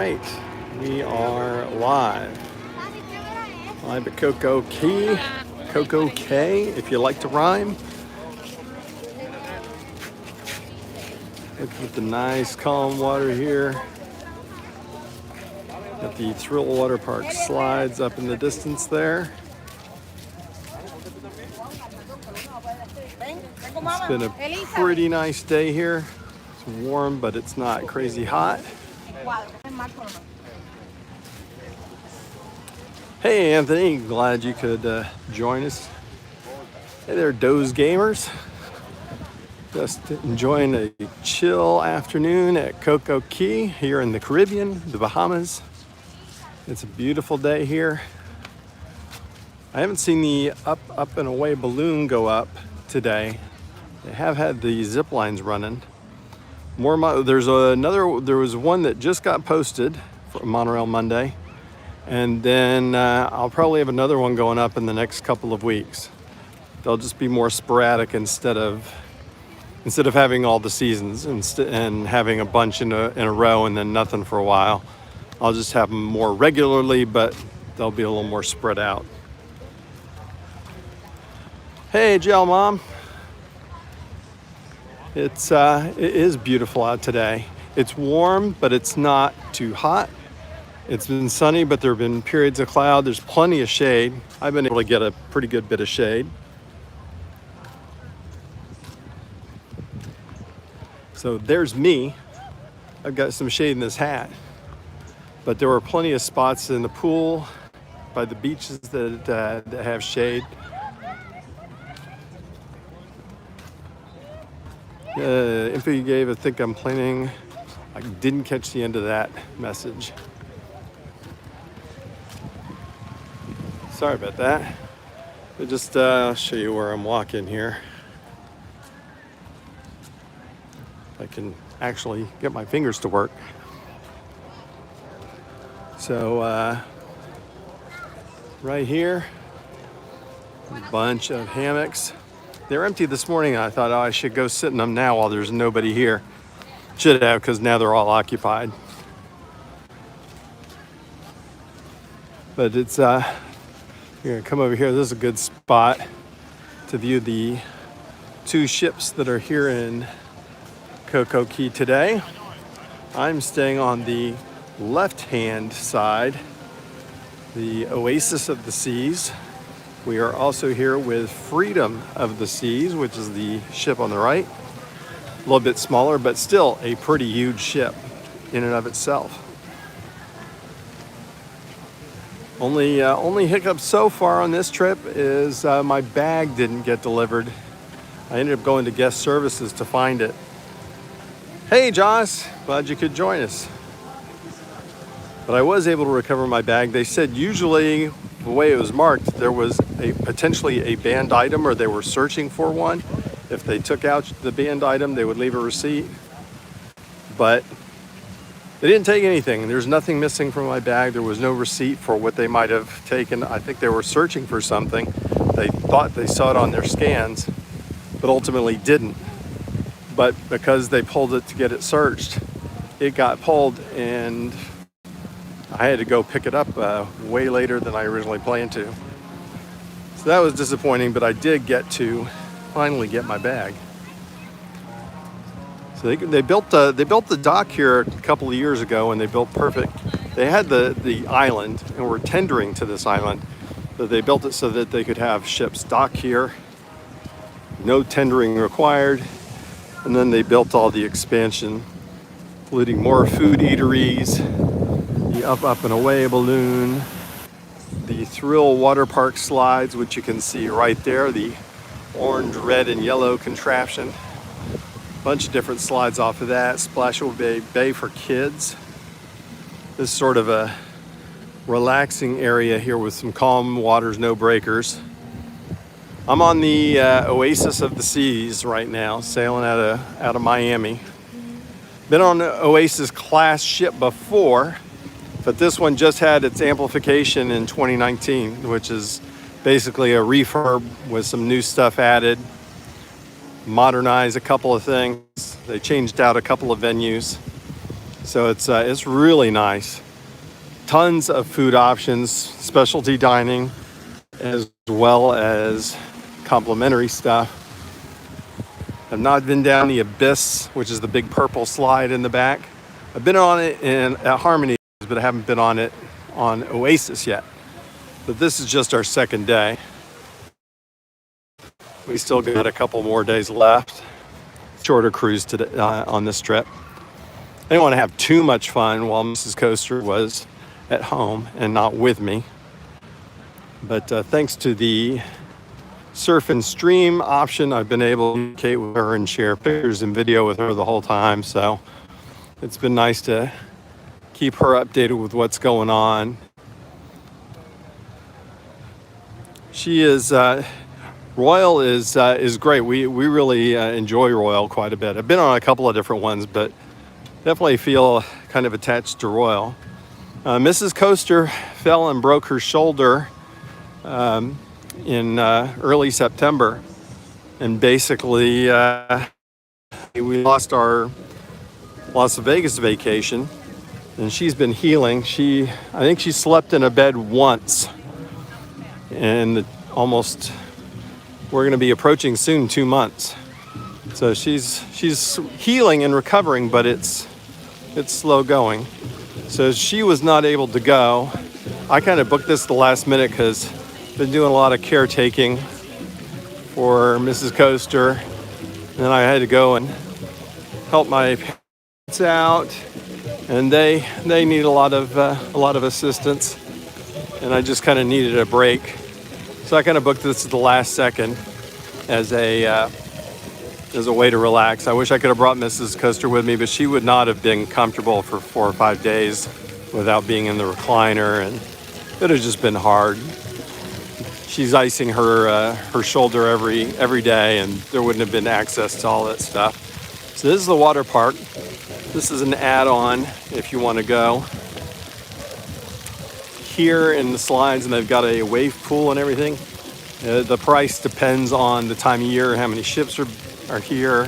right, we are live at Coco Key, Coco K, if you like to rhyme. Look at the nice calm water here. Got the Thrill Water Park slides up in the distance there. It's been a pretty nice day here. It's warm, but it's not crazy hot. Hey Anthony, glad you could join us. Hey there, Doze Gamers. Just enjoying a chill afternoon at Coco Key here in the Caribbean, the Bahamas. It's a beautiful day here. I haven't seen the up and away balloon go up today. They have had the zip lines running. There was one that just got posted for Monorail Monday. And then I'll probably have another one going up in the next couple of weeks. They'll just be more sporadic instead of having all the seasons and having a bunch in a row and then nothing for a while. I'll just have them more regularly, but they'll be a little more spread out. Hey, Gel Mom. It is beautiful out today. It's warm, but it's not too hot. It's been sunny, but there have been periods of cloud. There's plenty of shade. I've been able to get a pretty good bit of shade. So there's me. I've got some shade in this hat. But there were plenty of spots in the pool, by the beaches that have shade. Info you gave, I think I'm planning. I didn't catch the end of that message. Sorry about that. But just show you where I'm walking here. If I can actually get my fingers to work. So right here, a bunch of hammocks. They're empty this morning. I thought, I should go sit in them now while there's nobody here. Should have, because now they're all occupied. But it's you're gonna come over here. This is a good spot to view the two ships that are here in Coco Key today. I'm staying on the left-hand side, the Oasis of the Seas. We are also here with Freedom of the Seas, which is the ship on the right. A little bit smaller, but still a pretty huge ship in and of itself. Only hiccup so far on this trip is my bag didn't get delivered. I ended up going to guest services to find it. Hey Josh, glad you could join us. But I was able to recover my bag. They said usually the way it was marked, there was potentially a banned item, or they were searching for one. If they took out the banned item, they would leave a receipt. But they didn't take anything. There's nothing missing from my bag. There was no receipt for what they might have taken. I think they were searching for something. They thought they saw it on their scans, but ultimately didn't. But because they pulled it to get it searched, it got pulled, and I had to go pick it up way later than I originally planned to. So that was disappointing, but I did get to finally get my bag. So they built the dock here a couple of years ago, and they built perfect. They had the island and were tendering to this island, but they built it so that they could have ships dock here, no tendering required. And then they built all the expansion, including more food eateries, the up and away balloon, the Thrill Water Park slides, which you can see right there, the orange, red, and yellow contraption. Bunch of different slides off of that. Splashable Bay for kids. This is sort of a relaxing area here with some calm waters, no breakers. I'm on the Oasis of the Seas right now, sailing out of Miami. Been on the Oasis class ship before, but this one just had its amplification in 2019, which is basically a refurb with some new stuff added, modernized a couple of things. They changed out a couple of venues. So it's really nice. Tons of food options, specialty dining, as well as complimentary stuff. I've not been down the Abyss, which is the big purple slide in the back. I've been on it at Harmony, but I haven't been on it on Oasis yet. But this is just our second day. We still got a couple more days left. Shorter cruise today, on this trip. I didn't want to have too much fun while Mrs. Coaster was at home and not with me. But thanks to the surf and stream option, I've been able to communicate with her and share pictures and video with her the whole time. So it's been nice to keep her updated with what's going on. She is Royal is great. We really enjoy Royal quite a bit. I've been on a couple of different ones, but definitely feel kind of attached to Royal. Mrs. Coaster fell and broke her shoulder in early September, and basically we lost our Las Vegas vacation, and she's been healing. I think she slept in a bed once, and we're going to be approaching soon 2 months. So she's healing and recovering, but it's slow going. So she was not able to go. I kind of booked this the last minute because I've been doing a lot of caretaking for Mrs. Coaster. And then I had to go and help my parents out, and they need a lot of assistance, and I just kind of needed a break. So I kind of booked this at the last second as a way to relax. I wish I could have brought Mrs. Coaster with me, but she would not have been comfortable for 4 or 5 days without being in the recliner, and it would have just been hard. She's icing her shoulder every day, and there wouldn't have been access to all that stuff. So this is the water park. This is an add-on if you want to go. Here in the slides, and they've got a wave pool and everything. The price depends on the time of year, how many ships are here,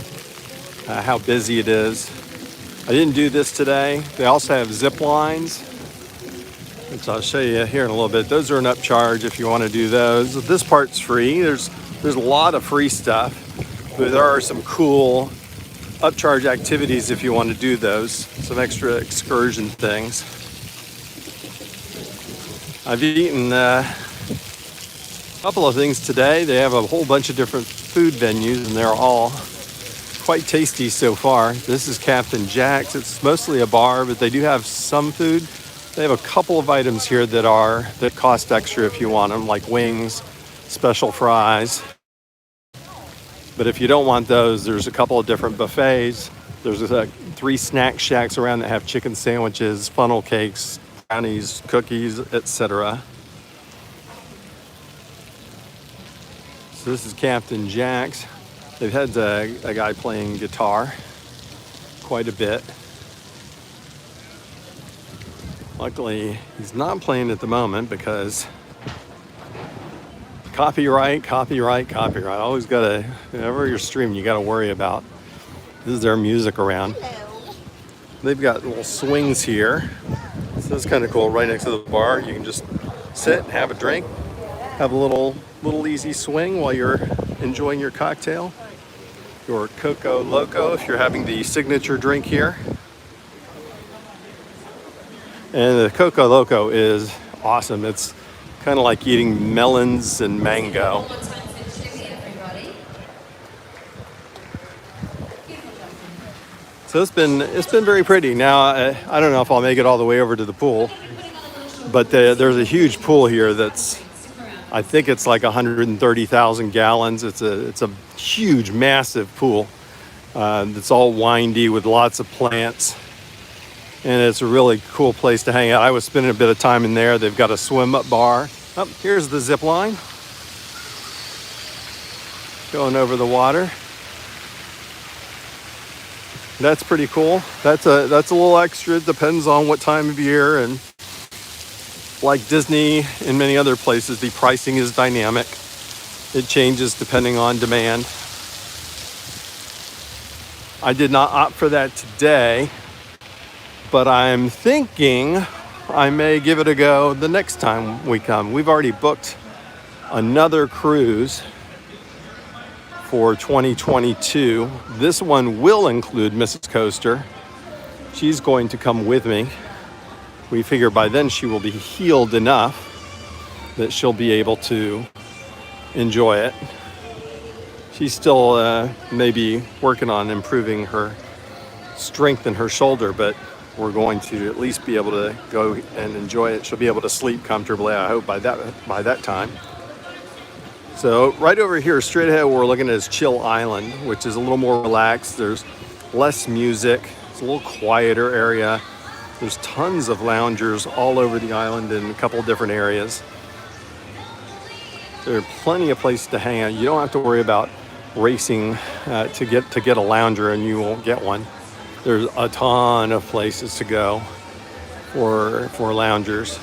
how busy it is. I didn't do this today. They also have zip lines, which I'll show you here in a little bit. Those are an upcharge if you want to do those. This part's free. There's a lot of free stuff, but there are some cool upcharge activities if you want to do those, some extra excursion things. I've eaten a couple of things today. They have a whole bunch of different food venues, and they're all quite tasty so far. This is Captain Jack's. It's mostly a bar, but they do have some food. They have a couple of items here that cost extra if you want them, like wings, special fries. But if you don't want those, there's a couple of different buffets. There's 3 snack shacks around that have chicken sandwiches, funnel cakes, brownies, cookies, etc. So this is Captain Jack's. They've had a guy playing guitar quite a bit. Luckily, he's not playing at the moment because copyright. Always gotta, whenever you're streaming, you gotta worry about. This is their music around. They've got little swings here. So that's kind of cool. Right next to the bar, you can just sit, have a drink, have a little easy swing while you're enjoying your cocktail, your Coco Loco if you're having the signature drink here. And the Coco Loco is awesome. It's kind of like eating melons and mango. So it's been very pretty. Now I don't know if I'll make it all the way over to the pool, but there's a huge pool here that's, I think it's like 130,000 gallons. It's a huge, massive pool that's all windy with lots of plants. And it's a really cool place to hang out. I was spending a bit of time in there. They've got a swim-up bar. Oh, here's the zip line. Going over the water. That's pretty cool. That's a little extra. It depends on what time of year. And like Disney and many other places, the pricing is dynamic. It changes depending on demand. I did not opt for that today, but I'm thinking I may give it a go the next time we come. We've already booked another cruise for 2022. This one will include Mrs. Coaster. She's going to come with me. We figure by then she will be healed enough that she'll be able to enjoy it. She's still maybe working on improving her strength in her shoulder, but we're going to at least be able to go and enjoy it. She'll be able to sleep comfortably, I hope, by that time. So right over here, straight ahead, we're looking at is Chill Island, which is a little more relaxed. There's less music. It's a little quieter area. There's tons of loungers all over the island in a couple of different areas. There are plenty of places to hang out. You don't have to worry about racing to get a lounger, and you won't get one. There's a ton of places to go for loungers.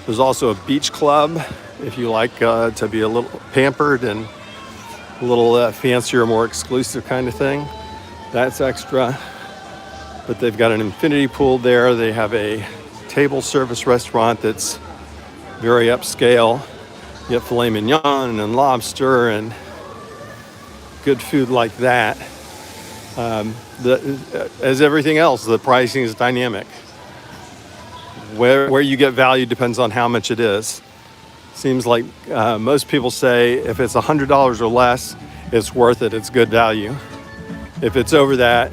There's also a beach club if you like to be a little pampered and a little fancier, more exclusive kind of thing. That's extra. But they've got an infinity pool there. They have a table service restaurant that's very upscale. You get filet mignon and lobster and good food like that. As everything else, the pricing is dynamic. Where you get value depends on how much it is. Seems like most people say if it's $100 or less, it's worth it. It's good value. If it's over that,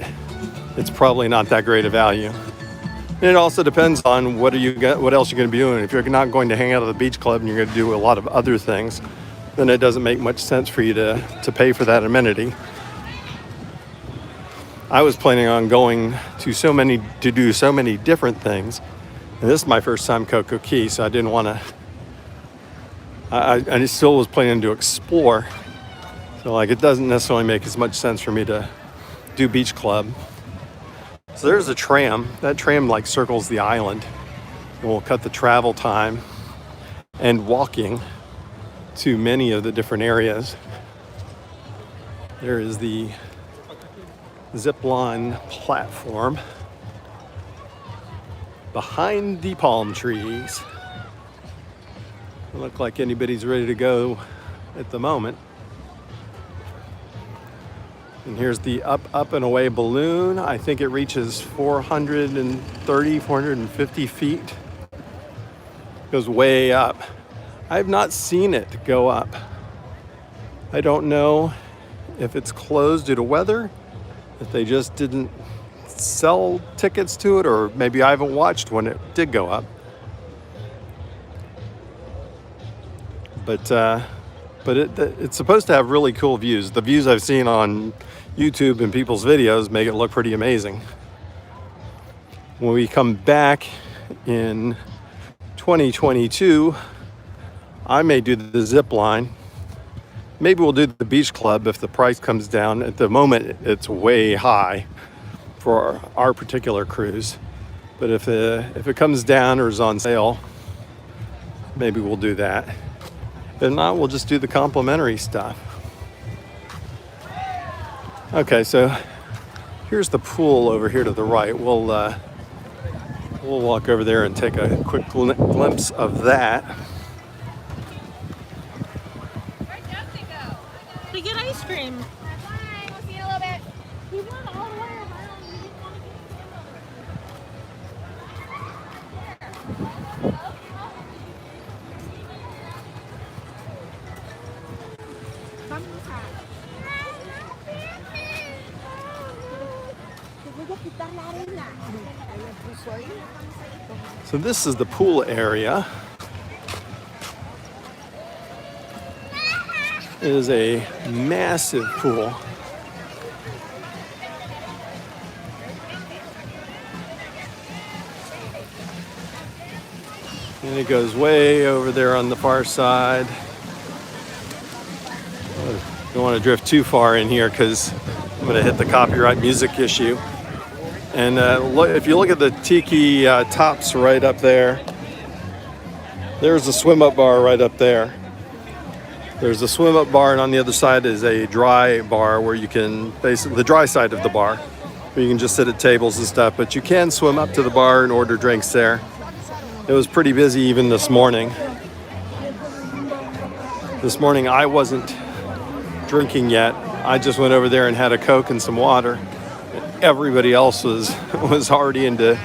it's probably not that great a value. And it also depends on what else you're going to be doing. If you're not going to hang out at the beach club and you're going to do a lot of other things, then it doesn't make much sense for you to pay for that amenity. I was planning on going to do so many different things, and this is my first time Coco Key, so I didn't want to. I still was planning to explore, so it doesn't necessarily make as much sense for me to do beach club. So there's a tram. That tram circles the island, and will cut the travel time and walking to many of the different areas. There is the zip line platform behind the palm trees. Doesn't look like anybody's ready to go at the moment. And here's the up and away balloon. I think it reaches 430, 450 feet. Goes way up. I have not seen it go up. I don't know if it's closed due to weather, if they just didn't sell tickets to it, or maybe I haven't watched when it did go up. But it's supposed to have really cool views. The views I've seen on YouTube and people's videos make it look pretty amazing. When we come back in 2022, I may do the zip line. Maybe we'll do the beach club if the price comes down. At the moment, it's way high for our particular cruise. But if it comes down or is on sale, maybe we'll do that. If not, we'll just do the complimentary stuff. Okay, so here's the pool over here to the right. We'll walk over there and take a quick glimpse of that. We get ice cream. Bye. We'll see you in a little bit. We went all the way around. We didn't want to So this is the pool area. It is a massive pool. And it goes way over there on the far side. Don't want to drift too far in here because I'm going to hit the copyright music issue. And if you look at the tiki tops right up there, there's a swim-up bar right up there. There's a swim-up bar, and on the other side is a dry bar where you can, basically, the dry side of the bar, where you can just sit at tables and stuff, but you can swim up to the bar and order drinks there. It was pretty busy even this morning. This morning I wasn't drinking yet. I just went over there and had a Coke and some water. Everybody else was already into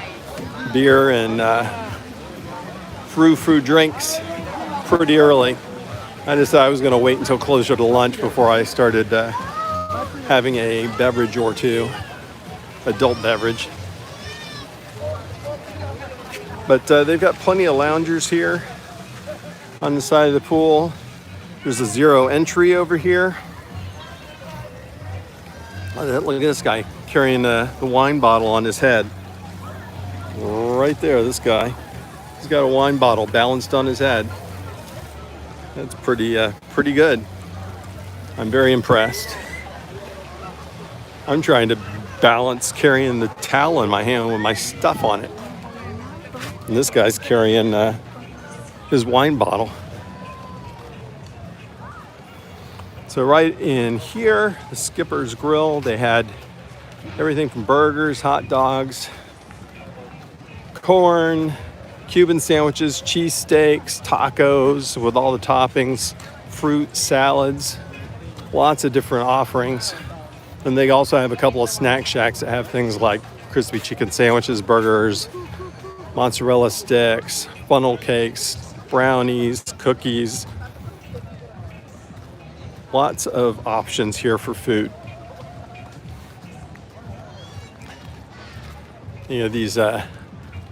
beer and frou drinks pretty early. I decided I was going to wait until closer to lunch before I started having a beverage or two, adult beverage. But they've got plenty of loungers here on the side of the pool. There's a zero entry over here. Look at this guy carrying the wine bottle on his head. Right there, this guy. He's got a wine bottle balanced on his head. That's pretty good. I'm very impressed. I'm trying to balance carrying the towel in my hand with my stuff on it. And this guy's carrying his wine bottle. So right in here, the Skipper's Grill, they had everything from burgers, hot dogs, corn, Cuban sandwiches, cheesesteaks, tacos with all the toppings, fruit, salads, lots of different offerings. And they also have a couple of snack shacks that have things like crispy chicken sandwiches, burgers, mozzarella sticks, funnel cakes, brownies, cookies. Lots of options here for food. You know, these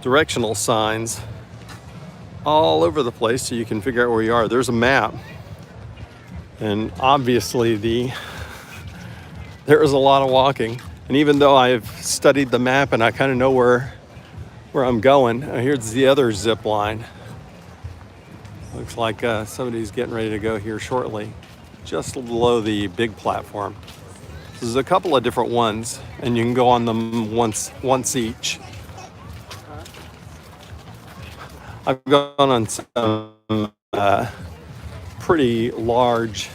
directional signs all over the place so you can figure out where you are. There's a map. And obviously there is a lot of walking. And even though I've studied the map and I kind of know where I'm going, here's the other zip line. Looks like somebody's getting ready to go here shortly, just below the big platform. There's a couple of different ones, and you can go on them once each. I've gone on some pretty large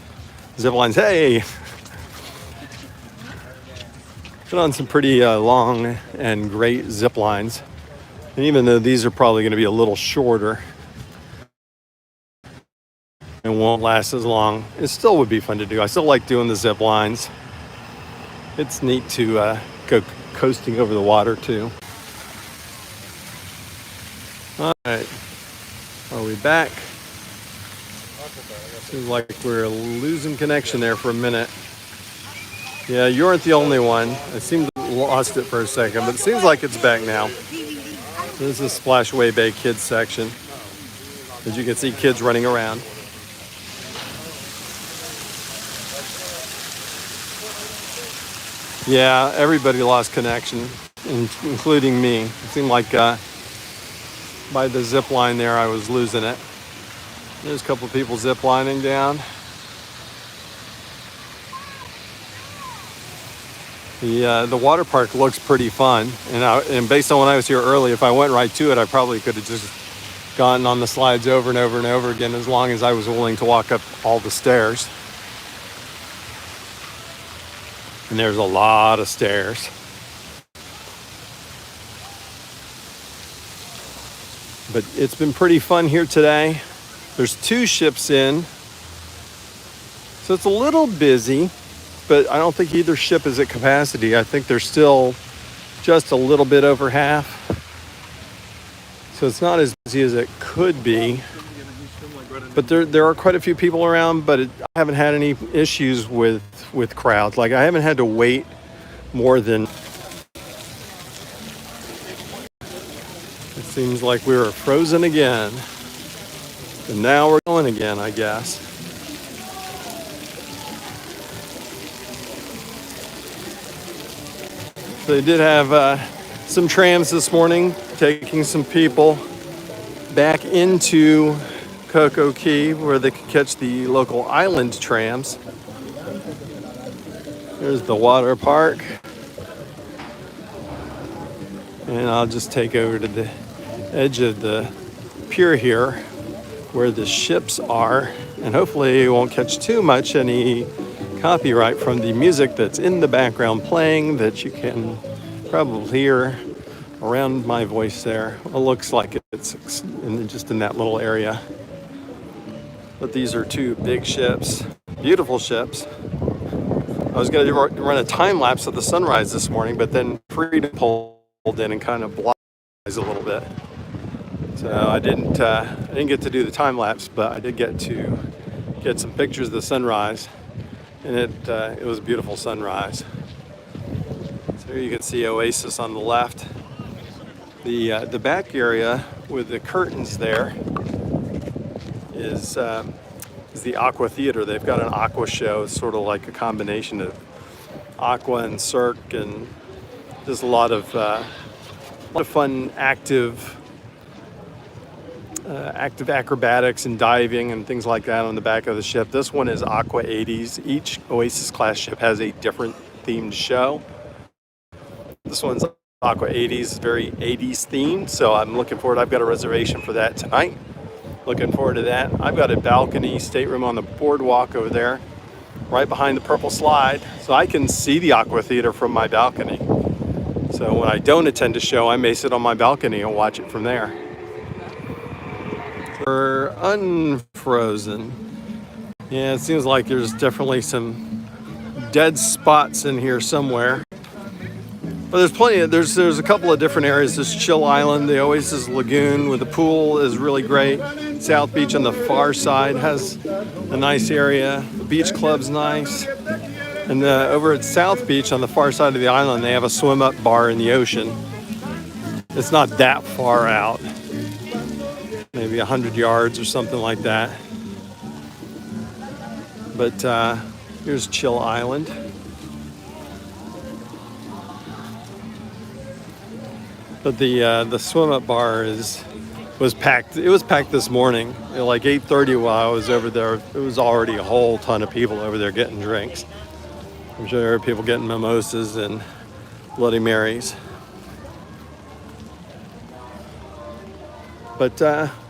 zip lines. Hey! Been on some pretty long and great zip lines. And even though these are probably going to be a little shorter and won't last as long, it still would be fun to do. I still like doing the zip lines. It's neat to go coasting over the water too. All right, are we back? Seems like we're losing connection there for a minute. Yeah, you aren't the only one. I seemed to lost it for a second, but it seems like it's back now. This is Splashway Bay Kids section. As you can see, kids running around. Yeah, everybody lost connection, including me. It seemed like by the zip line there, I was losing it. There's a couple of people zip lining down. The water park looks pretty fun, and based on when I was here early, if I went right to it, I probably could have just gone on the slides over and over and over again, as long as I was willing to walk up all the stairs. And there's a lot of stairs. But it's been pretty fun here today. There's 2 ships in, so it's a little busy. But I don't think either ship is at capacity. I think they're still just a little bit over half. So it's not as busy as it could be. But there are quite a few people around, but I haven't had any issues with crowds. Like, I haven't had to wait more than... It seems like we were frozen again. And now we're going again, I guess. They did have some trams this morning taking some people back into Coco Key where they could catch the local island trams. There's the water park. And I'll just take over to the edge of the pier here where the ships are. And hopefully it won't catch too much any copyright from the music that's in the background playing that you can probably here around my voice there. It looks like it's just in that little area. But these are two big ships, beautiful ships. I was going to run a time lapse of the sunrise this morning, but then Freedom pulled in and kind of blocked it a little bit. So I didn't get to do the time lapse, but I did get to get some pictures of the sunrise, and it was a beautiful sunrise. So here you can see Oasis on the left. The back area with the curtains there is the Aqua Theater. They've got an aqua show. It's sort of like a combination of aqua and cirque, and just a lot of fun, active acrobatics and diving and things like that on the back of the ship. This one is Aqua 80s. Each Oasis class ship has a different themed show. This one's Aqua 80s, very 80s themed, so I'm looking forward. I've got a reservation for that tonight. Looking forward to that. I've got a balcony stateroom on the boardwalk over there, right behind the purple slide, so I can see the Aqua Theater from my balcony. So when I don't attend a show, I may sit on my balcony and watch it from there. We're unfrozen. Yeah, it seems like there's definitely some dead spots in here somewhere. But there's plenty. There's a couple of different areas. This Chill Island, the Oasis Lagoon with the pool is really great. South Beach on the far side has a nice area. The beach club's nice. And over at South Beach on the far side of the island, they have a swim-up bar in the ocean. It's not that far out, maybe 100 yards or something like that. But here's Chill Island. But the swim-up bar was packed. It was packed this morning at like 8:30 while I was over there. It was already a whole ton of people over there getting drinks. I'm sure there are people getting mimosas and Bloody Marys. But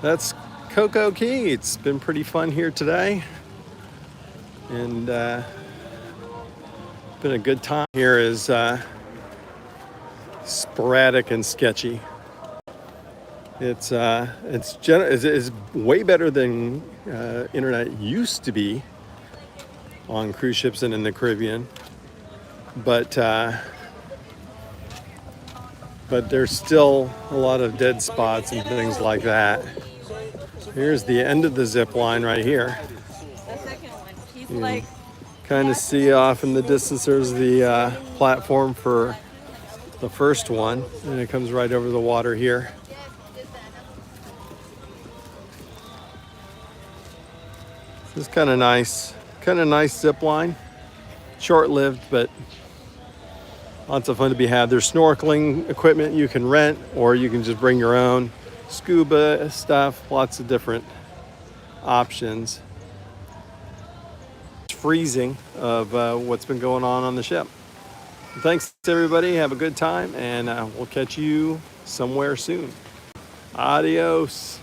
that's Coco Key. It's been pretty fun here today, and been a good time. Here is sporadic and sketchy. It's way better than internet used to be on cruise ships and in the Caribbean, but there's still a lot of dead spots and things like that. Here's the end of the zip line right here. The second one. He's You like, kind of see off in the distance there's the platform for the first one, and it comes right over the water here. This is kind of nice zip line. Short-lived, but lots of fun to be had. There's snorkeling equipment you can rent, or you can just bring your own. Scuba stuff, lots of different options. It's freezing of what's been going on the ship. Thanks everybody, have a good time, and we'll catch you somewhere soon. Adios.